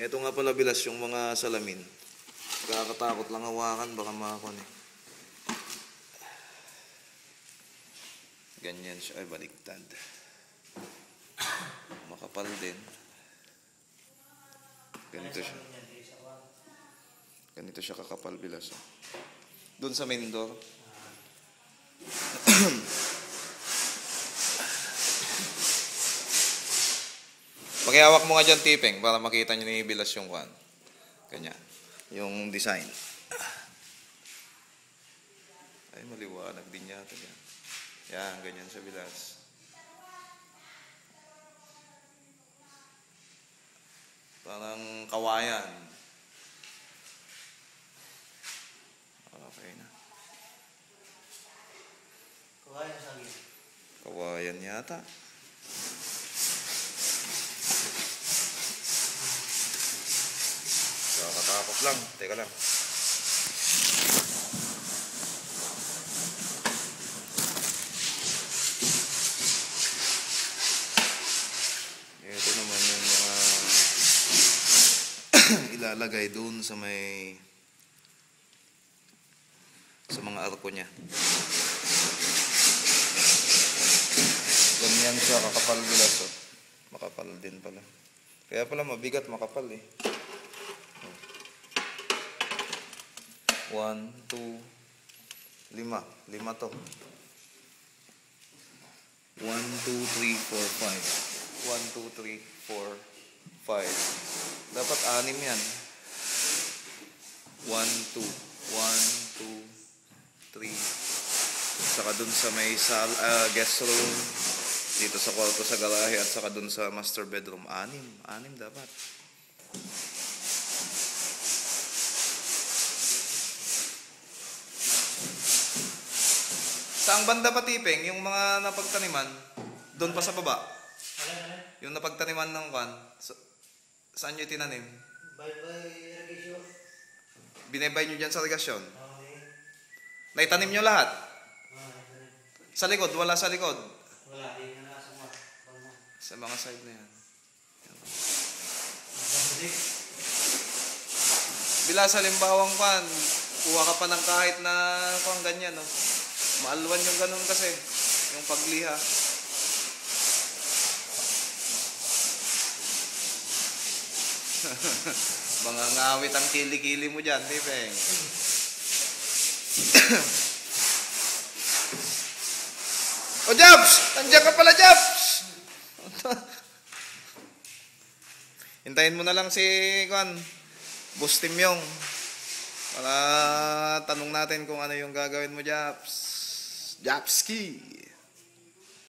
Ito nga pala bilas yung mga salamin. Kakatakot lang hawakan, baka makakon eh. Ganyan siya, ay baliktad. Makapal din. Ganito siya. Ganito siya kakapal bilas. Oh. Doon sa main door. Pakihawak mo nga dyan, Tipeng, para makita nyo na bilas yung kwan. Ganyan. Yung design. Ay, maliwanag din yata yan. Yan, ganyan sa bilas. Parang kawayan. Okay na. Kawayan sa akin. Kawayan yata. Kakatakot lang. Teka lang. Ito naman yung mga ilalagay doon sa may sa mga arko niya. Ganyan siya, kakapal bilas. Oh. Makapal din pala. Kaya pala mabigat, makapal eh. 1, 2, 5. 5 to. 1, 2, 3, 4, 5. 1, 2, 3, 4, 5. Dapat 6 yan. 1, 2. 1, 2, 3. Saka dun sa may guest room. Dito sa kwarto sa garahe at saka dun sa master bedroom. 6 dapat. Saang banda pa, Tipeng? Yung mga napagtaniman, doon pa sa baba. Yung napagtaniman ng kan, saan nyo tinanim? By irrigation. Binebay nyo dyan sa irrigation? Naitanim nyo lahat? Sa likod, wala sa likod? Wala, di na nasa mga. Sa mga side na yan. Bilas, halimbawang pan, kuha ka pa ng kahit na kung ganyan, no? Maalwan yung ganun kasi, yung pagliha. Mga ngawit ang kili-kili mo dyan, Tipeng. O, Jobs! Nandiyan ka pala, Jobs! Hintayin mo na lang si Boss Timyong para tanong natin kung ano yung gagawin mo, Jobs. Jobski!